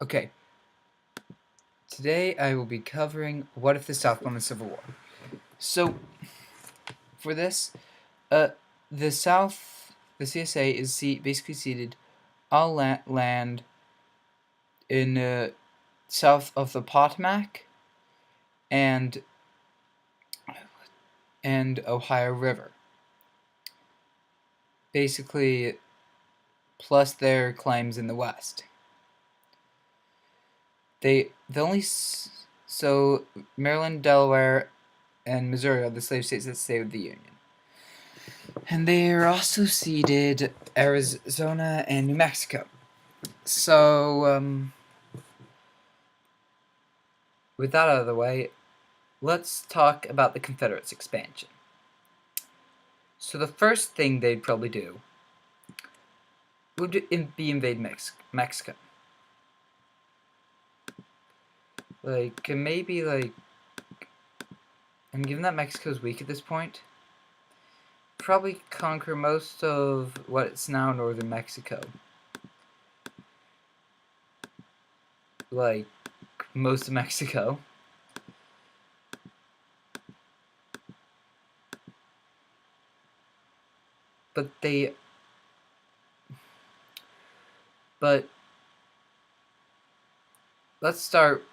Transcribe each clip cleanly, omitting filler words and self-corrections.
Okay, today I will be covering what if the South won the Civil War. So, for this, uh, the CSA is basically ceded all land in south of the Potomac and Ohio River. Basically, plus their claims in the West. So Maryland, Delaware, and Missouri are the slave states that stay with the Union. And they are also ceded Arizona and New Mexico. So, with that out of the way, let's talk about the Confederates' expansion. So the first thing they'd probably do would be invade Mexico. And given that Mexico's weak at this point, probably conquer most of what's now northern Mexico. Like, most of Mexico. But let's start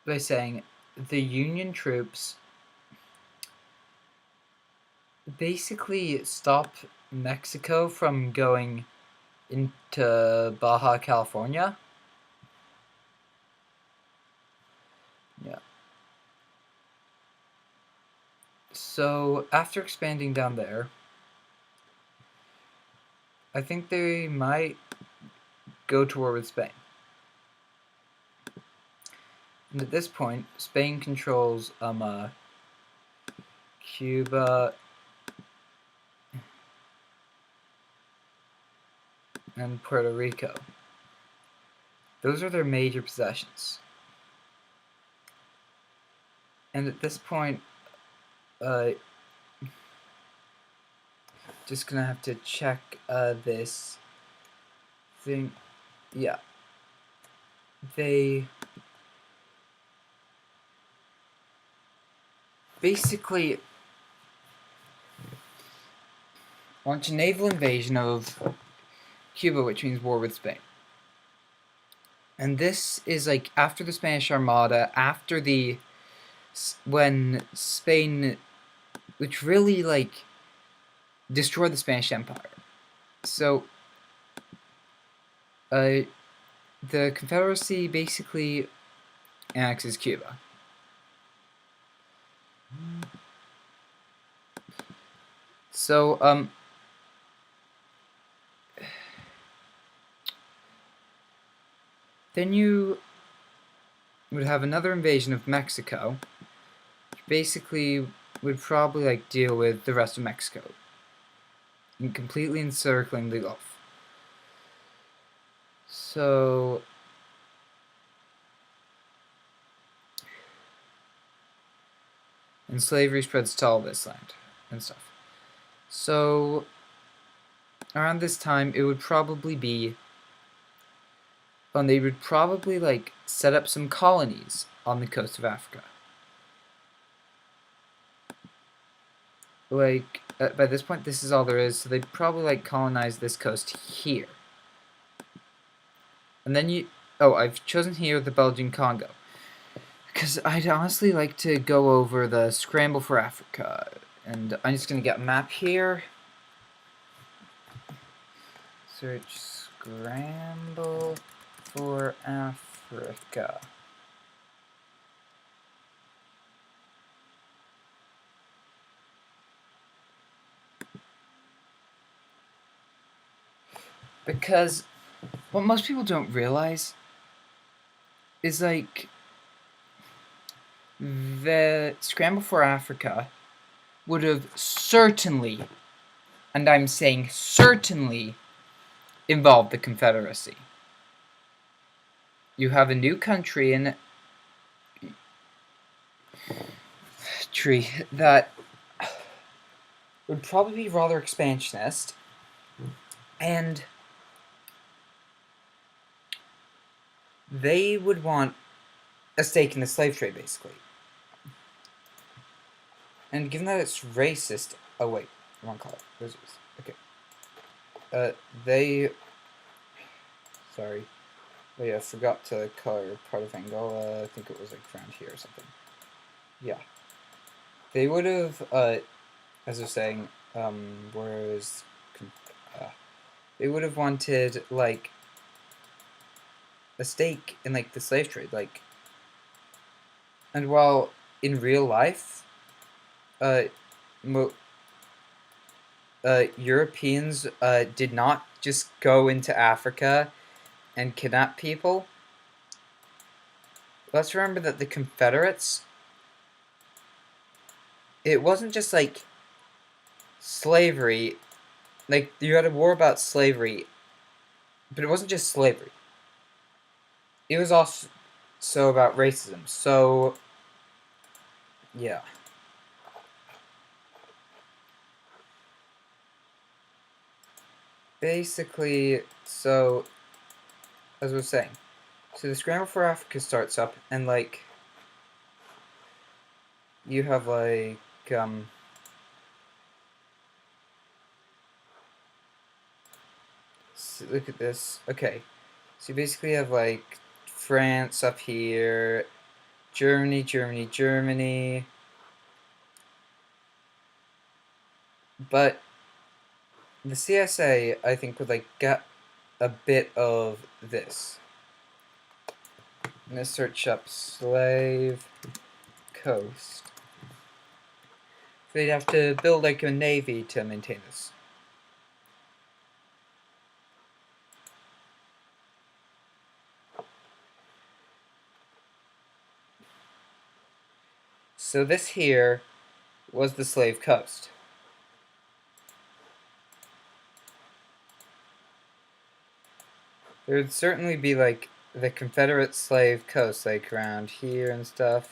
by saying the Union troops basically stop Mexico from going into Baja California. Yeah. So after expanding down there, I think they might go to war with Spain. And at this point, Spain controls Cuba and Puerto Rico. Those are their major possessions. And at this point, just gonna have to check this thing. Yeah. They basically launch a naval invasion of Cuba, which means war with Spain. And this is like after the Spanish Armada, when Spain, which really destroyed the Spanish Empire. So, the Confederacy basically annexes Cuba. So, then you would have another invasion of Mexico, which basically would probably deal with the rest of Mexico, and completely encircling the Gulf. So, and slavery spreads to all this land and stuff. So, around this time, it would probably be, and they would probably set up some colonies on the coast of Africa. By this point, this is all there is, so they'd probably colonize this coast here. And then I've chosen here the Belgian Congo, because I'd honestly like to go over the scramble for Africa, and I'm just gonna get a map here. Search scramble for Africa. Because what most people don't realize is the scramble for Africa would have certainly, and I'm saying certainly, involved the Confederacy. You have a new country that would probably be rather expansionist, and they would want a stake in the slave trade, basically. And given that it's racist, oh wait, wrong color. Okay. They, sorry, oh yeah, I forgot to color part of Angola. I think it was like around here or something. Yeah, they would have, as I was saying, whereas, they would have wanted like a stake in like the slave trade, like, and while in real life, uh, mo- Europeans did not just go into Africa and kidnap people. Let's remember that the Confederates, it wasn't just like slavery, like you had a war about slavery, but it wasn't just slavery. It was also about racism. So, yeah. Basically, so, as I was saying, so the scramble for Africa starts up, and like, you have like, so look at this. Okay, so you basically have like France up here, Germany, Germany, Germany. But the CSA, I think, would like get a bit of this. I'm gonna search up slave coast. They'd have to build like a navy to maintain this. So this here was the slave coast. There would certainly be like the Confederate slave coast, like around here and stuff.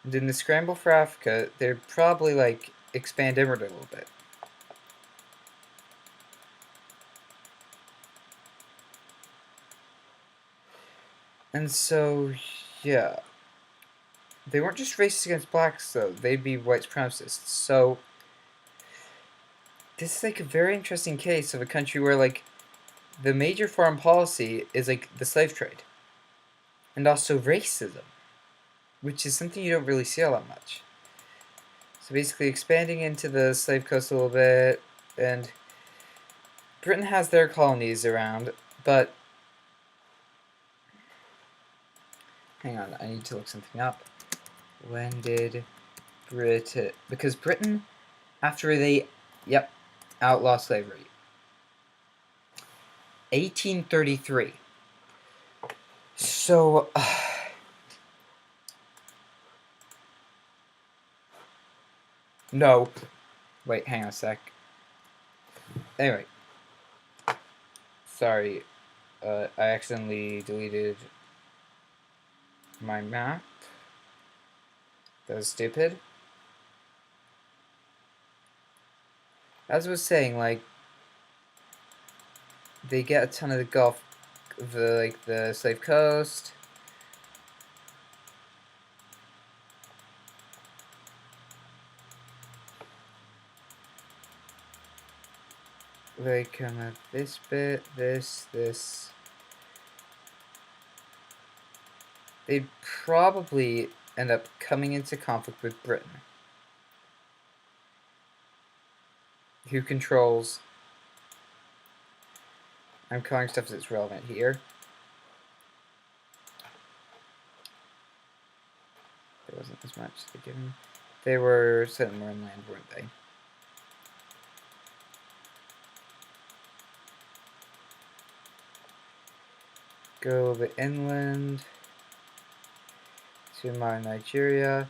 And in the scramble for Africa, they'd probably like expand inward a little bit. And so, yeah. They weren't just racist against blacks, though. They'd be white supremacists. So, this is like a very interesting case of a country where like the major foreign policy is like the slave trade and also racism, which is something you don't really see all that much. So basically expanding into the slave coast a little bit, and Britain has their colonies around, but hang on, I need to look something up. When did Britain, because Britain, after they, yep, outlaw slavery. 1833. So, no. Wait, hang on a sec. Anyway. Sorry. I accidentally deleted my map. That was stupid. As I was saying, like, they get a ton of the Gulf, the slave coast. They come at this bit, this. They'd probably end up coming into conflict with Britain, who controls. I'm calling stuff that's relevant here. There wasn't as much to given. They were slightly more inland, weren't they? Go a bit inland to modern Nigeria.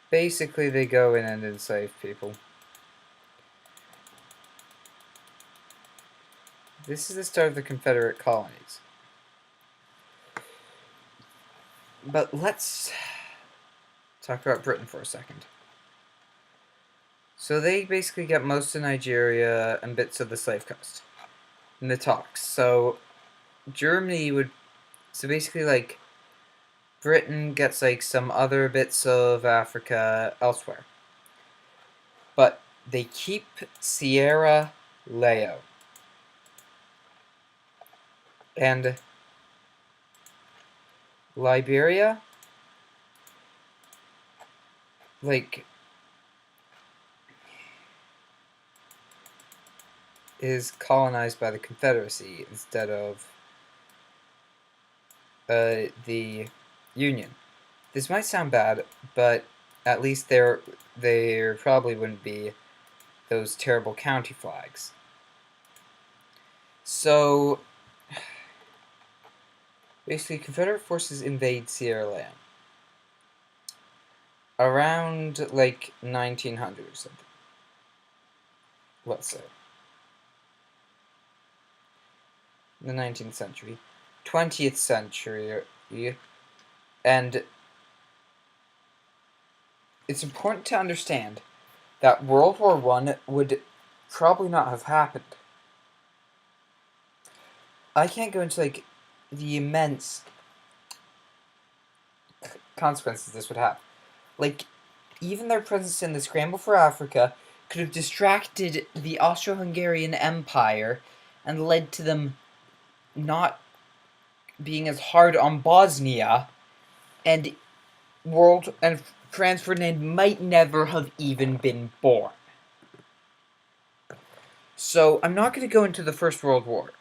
Basically, they go in and enslave people. This is the start of the Confederate colonies. But let's talk about Britain for a second. So they basically get most of Nigeria and bits of the slave coast in the talks. So Germany would, so basically like Britain gets like some other bits of Africa elsewhere. But they keep Sierra Leone. And Liberia, like, is colonized by the Confederacy instead of the Union. This might sound bad, but at least there probably wouldn't be those terrible county flags. So, basically, Confederate forces invade Sierra Leone around like 1900 or something. Let's say the 19th century, 20th century, and it's important to understand that World War I would probably not have happened. I can't go into like the immense consequences this would have. Like, even their presence in the scramble for Africa could have distracted the Austro-Hungarian Empire and led to them not being as hard on Bosnia, and Franz Ferdinand might never have even been born. So I'm not going to go into the First World War,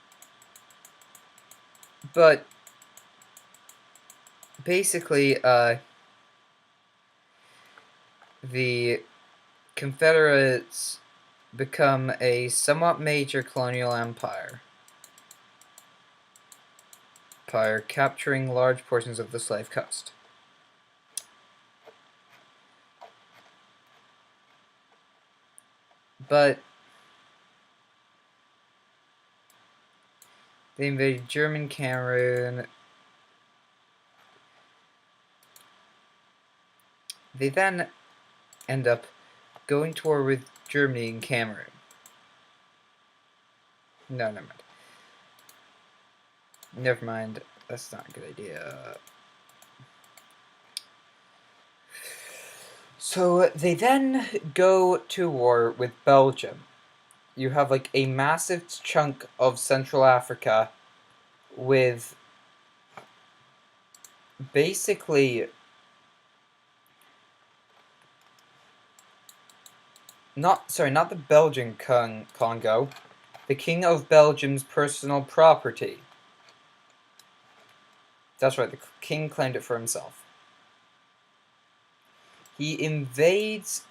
but basically, the Confederates become a somewhat major colonial empire, capturing large portions of the slave coast. But they invaded German Cameroon. They then end up going to war with Germany in Cameroon. No, never mind. Never mind. That's not a good idea. So they then go to war with Belgium. You have like a massive chunk of Central Africa with basically not the Belgian Congo, the King of Belgium's personal property. That's right, the king claimed it for himself. He invades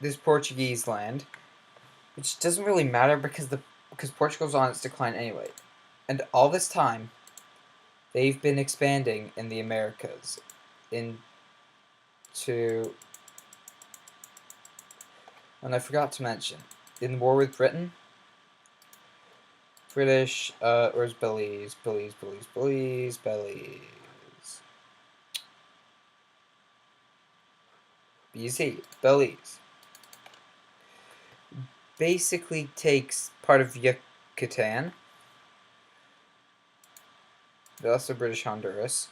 this Portuguese land, which doesn't really matter because Portugal's on its decline anyway. And all this time, they've been expanding in the Americas into... And I forgot to mention, in war with Britain, British, where's Belize? Belize. BZ, Belize. Basically takes part of Yucatan, also British Honduras,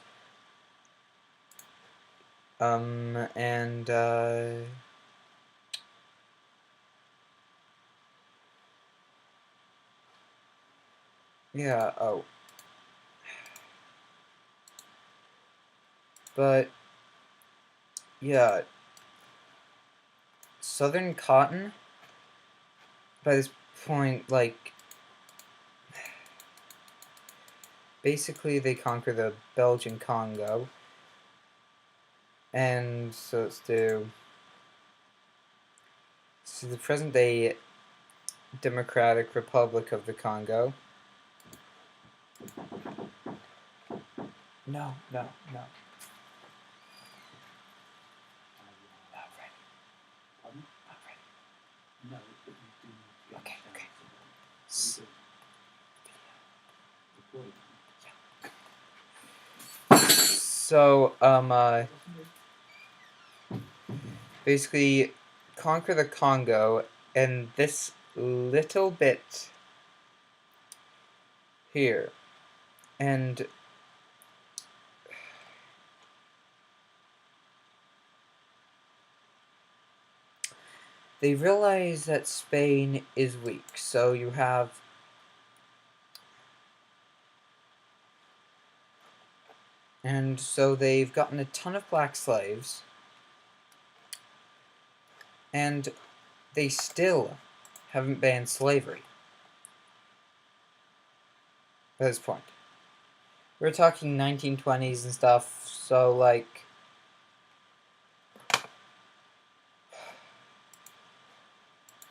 and, yeah, oh. But, yeah, Southern Cotton, by this point, like, basically they conquer the Belgian Congo, and so let's do, so the present-day Democratic Republic of the Congo. No. Not ready. No. Okay. So, basically, conquer the Congo and this little bit here. And they realize that Spain is weak, so you have and so they've gotten a ton of black slaves, and they still haven't banned slavery at this point. We're talking 1920s and stuff, so like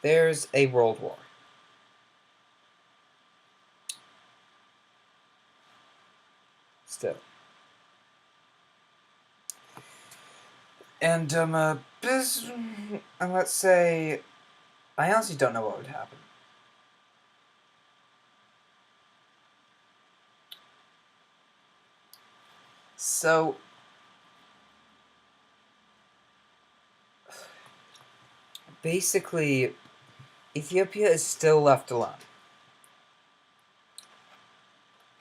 there's a world war. Still. And let's say I honestly don't know what would happen. So basically Ethiopia is still left alone.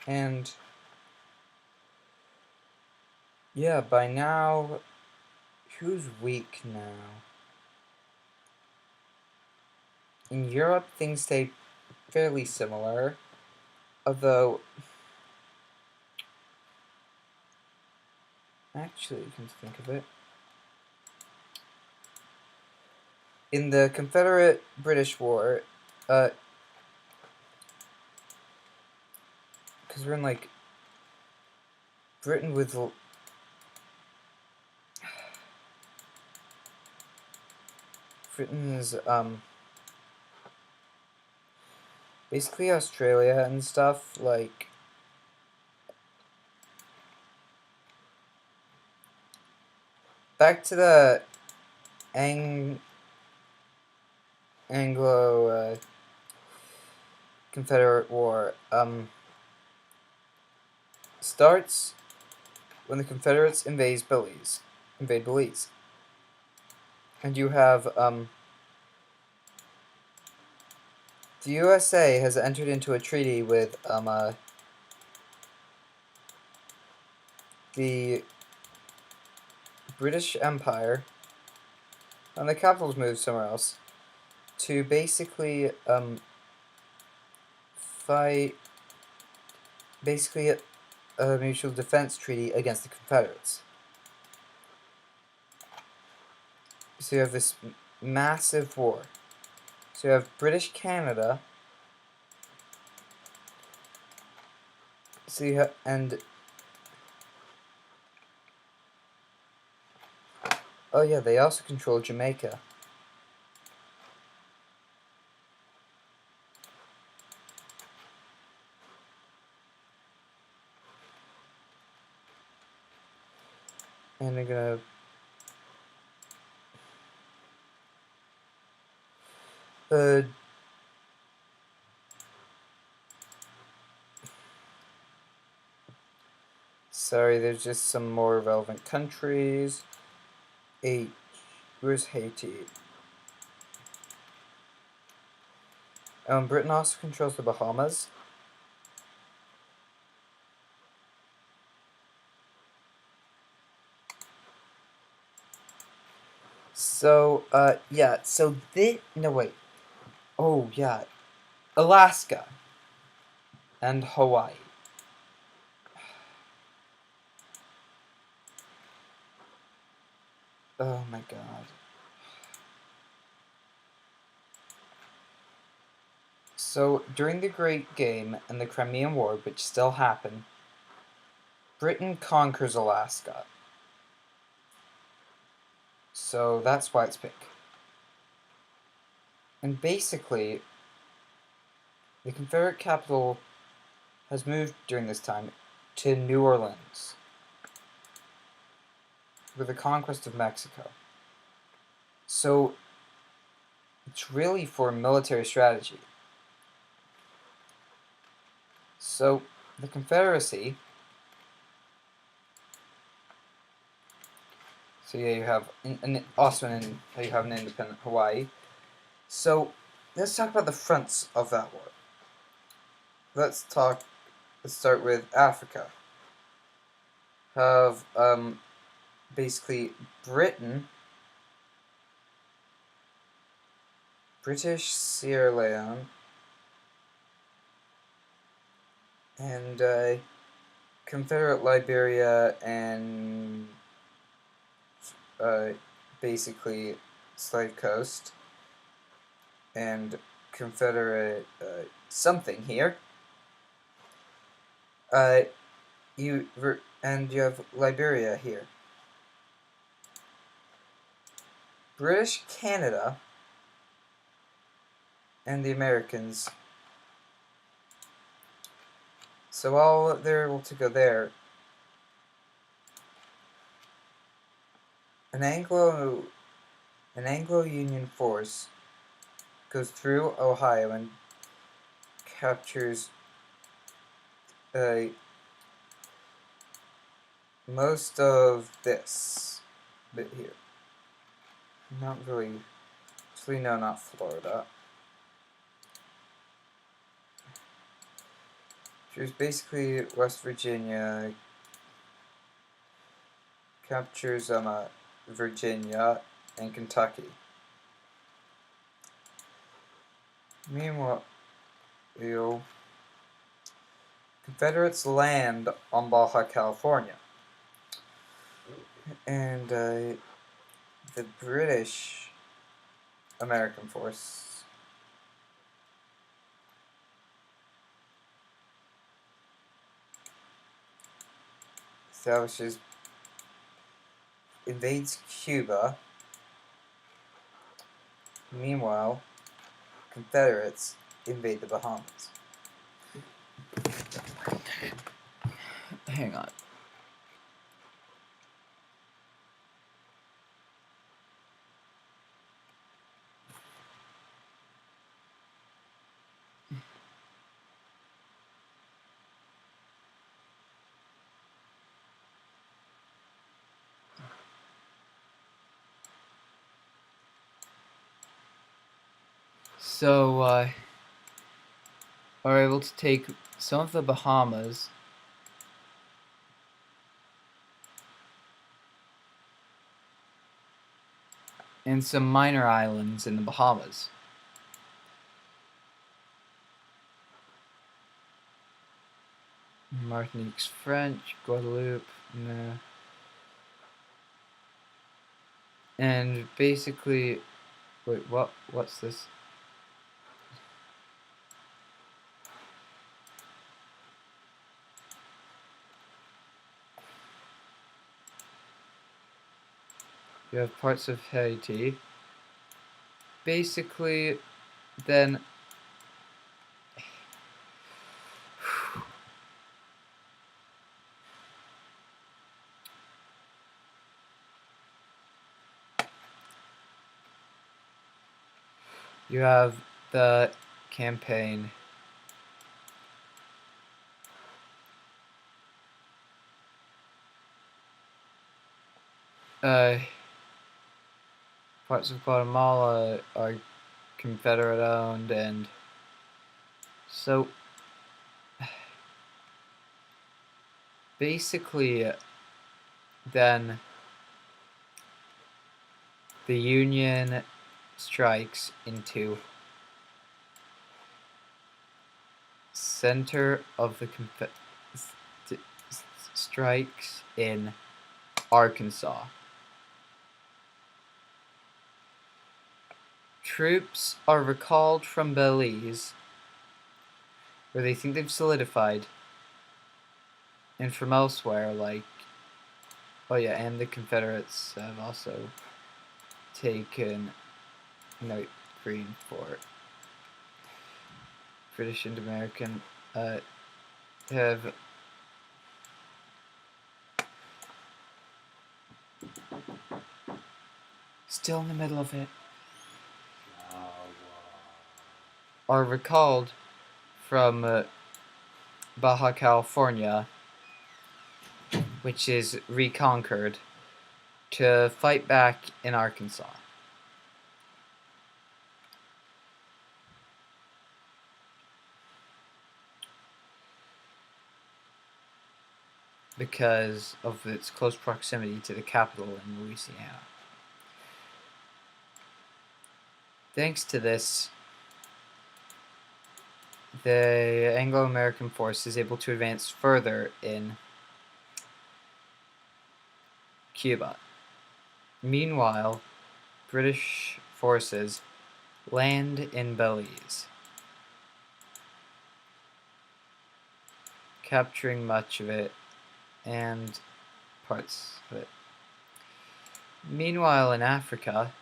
And yeah, by now, who's weak now? In Europe, things stay fairly similar, although actually, you can think of it. In the Confederate-British War, because we're in like Britain with Britain's basically Australia and stuff, like back to the anglo-Confederate War, starts when the Confederates invade Belize. And you have, the USA has entered into a treaty with, the British Empire, and the capital's moved somewhere else, to basically, fight, basically a mutual defense treaty against the Confederates. So you have this massive war. So you have British Canada. So you have, and oh yeah, they also control Jamaica. And they're gonna sorry, there's just some more relevant countries. Where's Haiti? Britain also controls the Bahamas. So, yeah, so no wait. Oh, yeah. Alaska and Hawaii. Oh my god. So, during the Great Game and the Crimean War, which still happen, Britain conquers Alaska. So, that's why it's pink. And basically, the Confederate capital has moved during this time to New Orleans with the conquest of Mexico. So, it's really for military strategy. So, the Confederacy So yeah, you have you have an independent Hawaii. So let's talk about the fronts of that war. Let's start with Africa. Have basically Britain, British Sierra Leone, and Confederate Liberia, and basically Slave Coast, and Confederate something here. You have Liberia here. British Canada and the Americans. So while they're able to go there, an Anglo-Union force goes through Ohio and captures most of this bit here. Not really. Actually, no, not Florida. Captures basically West Virginia. Captures Virginia and Kentucky. Meanwhile, Confederates land on Baja California, and the British American force invades Cuba. Meanwhile, Confederates invade the Bahamas. Hang on. So, are able to take some of the Bahamas and some minor islands in the Bahamas. Martinique's French, Guadeloupe, nah. And basically, wait, what's this? You have parts of Haiti. Basically, then you have the campaign. Parts of Guatemala are Confederate owned, and so basically then the Union strikes into center of the strikes in Arkansas. Troops are recalled from Belize, where they think they've solidified, and from elsewhere, like, oh yeah, and the Confederates have also taken Night Green Fort. British and American have still in the middle of it. Are recalled from Baja California, which is reconquered, to fight back in Arkansas. Because of its close proximity to the capital in Louisiana. Thanks to this, the Anglo-American force is able to advance further in Cuba. Meanwhile, British forces land in Belize, capturing much of it and parts of it. Meanwhile, in Africa,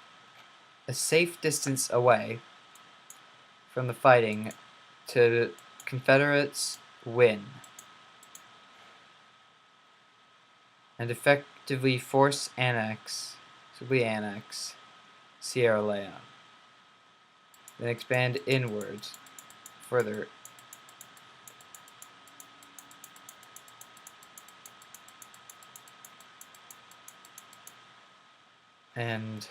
a safe distance away from the fighting, the Confederates win and effectively annex Sierra Leone, then expand inwards further. And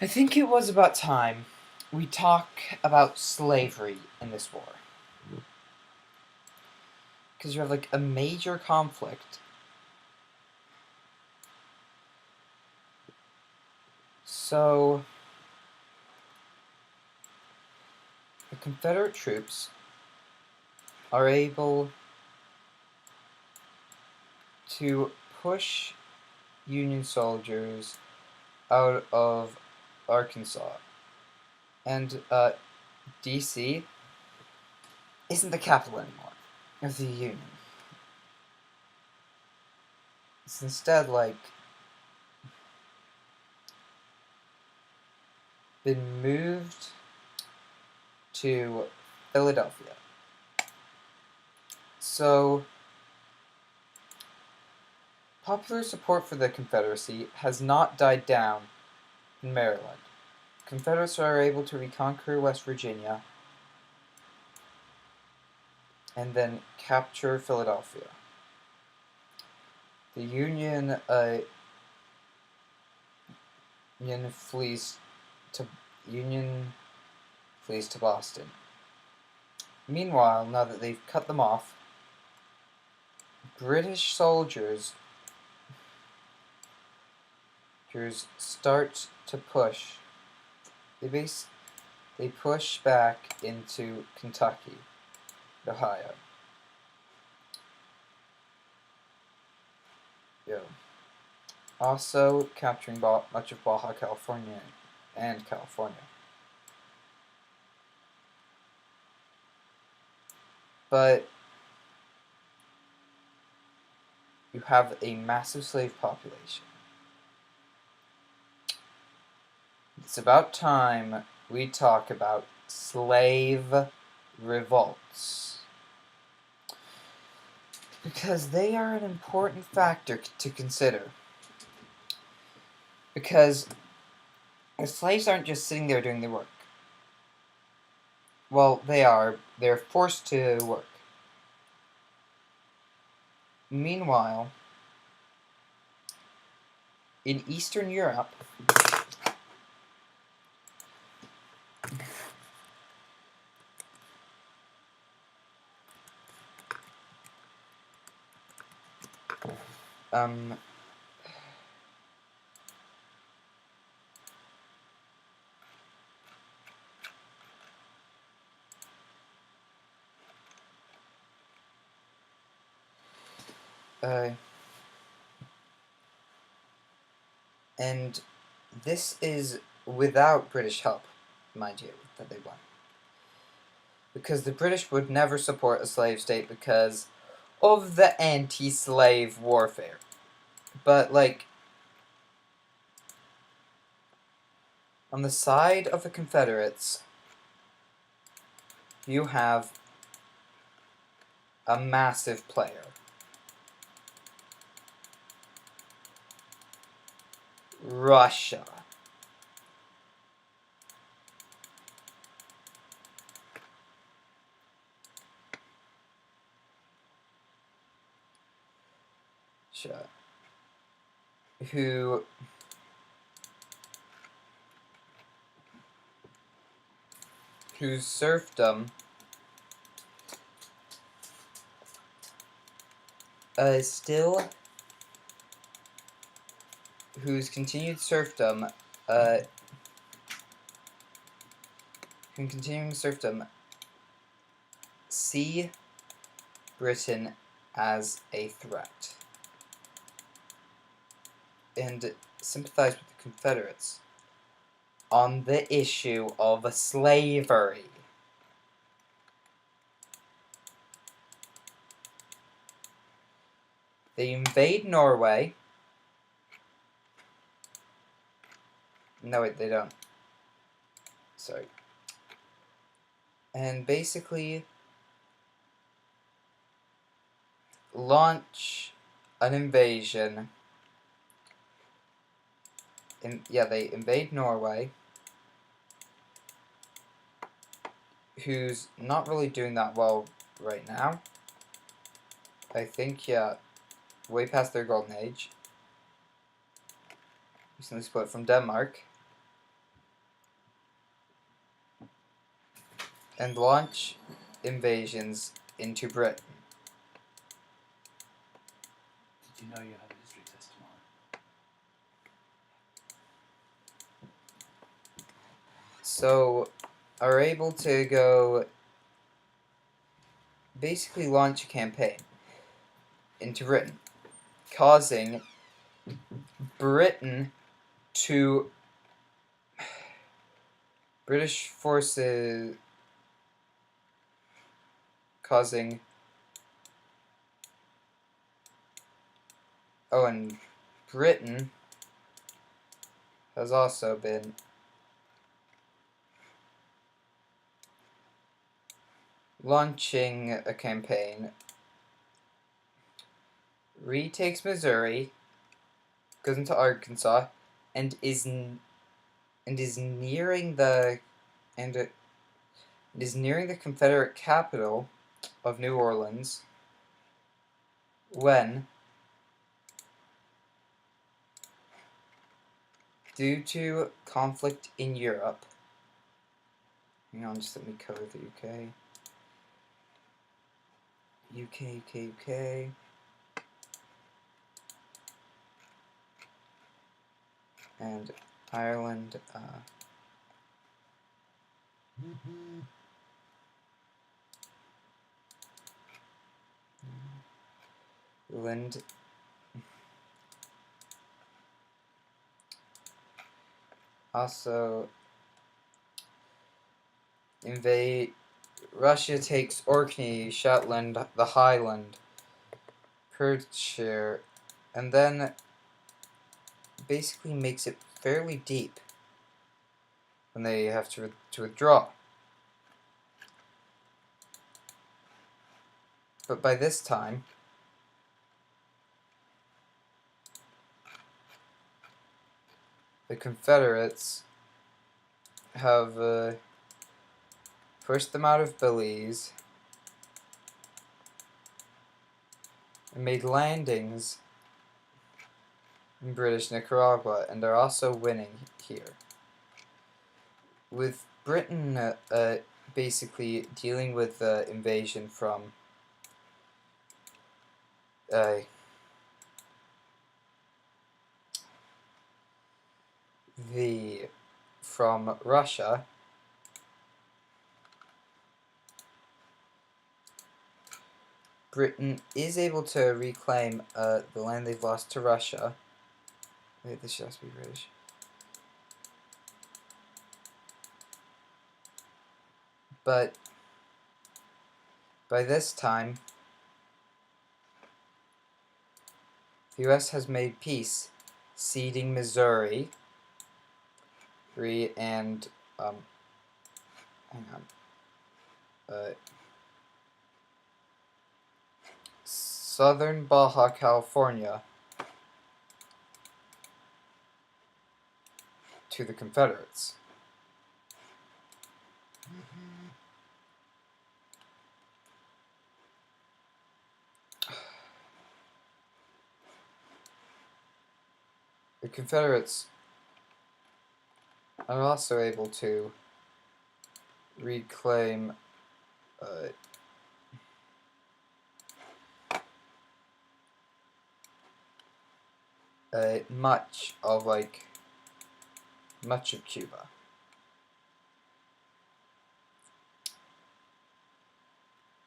I think it was about time we talk about slavery in this war. Because you have like a major conflict. So the Confederate troops are able to push Union soldiers out of Arkansas. And DC isn't the capital anymore of the Union. It's instead like been moved to Philadelphia. So popular support for the Confederacy has not died down in Maryland. Confederates are able to reconquer West Virginia and then capture Philadelphia. The Union flees to Boston. Meanwhile, now that they've cut them off, British soldiers start to push. They push back into Kentucky, Ohio. Also capturing much of Baja California and California. But you have a massive slave population. It's about time we talk about slave revolts, because they are an important factor to consider. Because the slaves aren't just sitting there doing their work. Well, they are. They're forced to work. Meanwhile, in Eastern Europe, and this is without British help, mind you, that they won. Because the British would never support a slave state because of the anti-slave warfare. But, like, on the side of the Confederates, you have a massive player. Russia. whose serfdom still, whose continued serfdom, see Britain as a threat and sympathize with the Confederates on the issue of slavery. They invade Norway. No, wait, they don't. Sorry. And basically launch an invasion. They invade Norway, who's not really doing that well right now. I think, way past their golden age. Recently split from Denmark. And launch invasions into Britain. Did you know you have a history test tomorrow? So, are able to go basically launch a campaign into Britain, causing Britain to British forces causing and Britain has also been launching a campaign, retakes Missouri, goes into Arkansas, and is nearing the Confederate capital of New Orleans when, due to conflict in Europe, hang on, just let me cover the UK. UK. And Ireland, Ireland, also invade. Russia takes Orkney, Shetland, the Highland, Perthshire, and then basically makes it fairly deep when they have to withdraw. But by this time, the Confederates have pushed them out of Belize and made landings in British Nicaragua, and are also winning here. With Britain basically dealing with the invasion from Russia, Britain is able to reclaim the land they've lost to Russia. Wait, this has to be British. But by this time, the U.S. has made peace, ceding Missouri, and southern Baja California to the Confederates. the Confederates are also able to reclaim much of Cuba.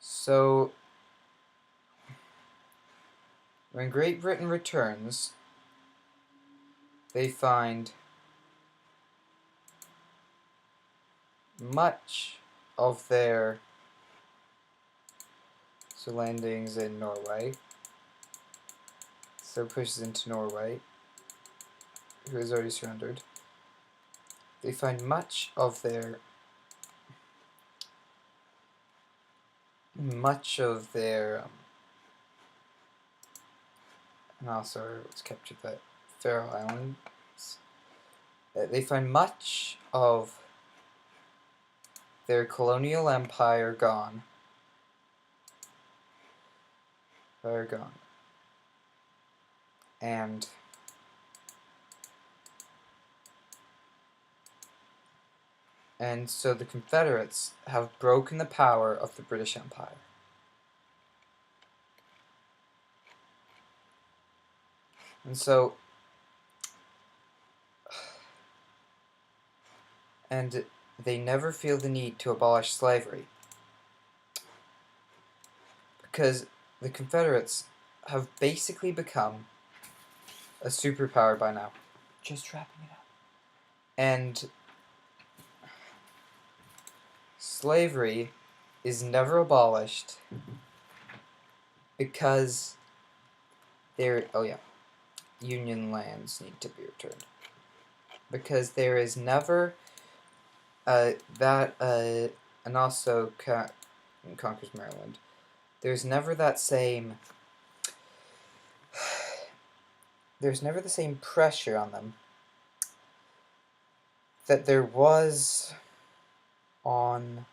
So when Great Britain returns, they find much of their landings in Norway. So pushes into Norway, who is already surrendered. They find much of their and also it's captured that Faroe Islands. They find much of their colonial empire gone. They're gone. And so the Confederates have broken the power of the British Empire. And so, and they never feel the need to abolish slavery, because the Confederates have basically become a superpower by now. Just wrapping it up. And slavery is never abolished because Union lands need to be returned. Because there is never and also conquers Maryland. There's never the same pressure on them that there was on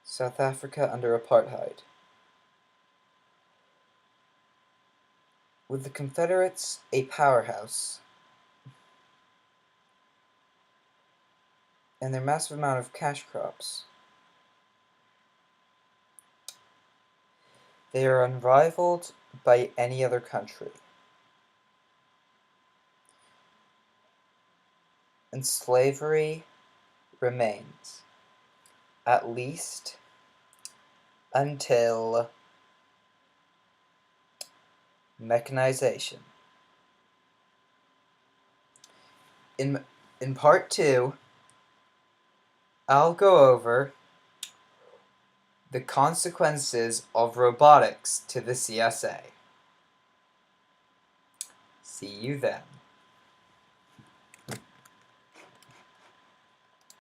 South Africa under apartheid. With the Confederates a powerhouse, and their massive amount of cash crops, they are unrivaled by any other country. And slavery remains, at least until mechanization. In part 2, I'll go over the consequences of robotics to the CSA. See you then.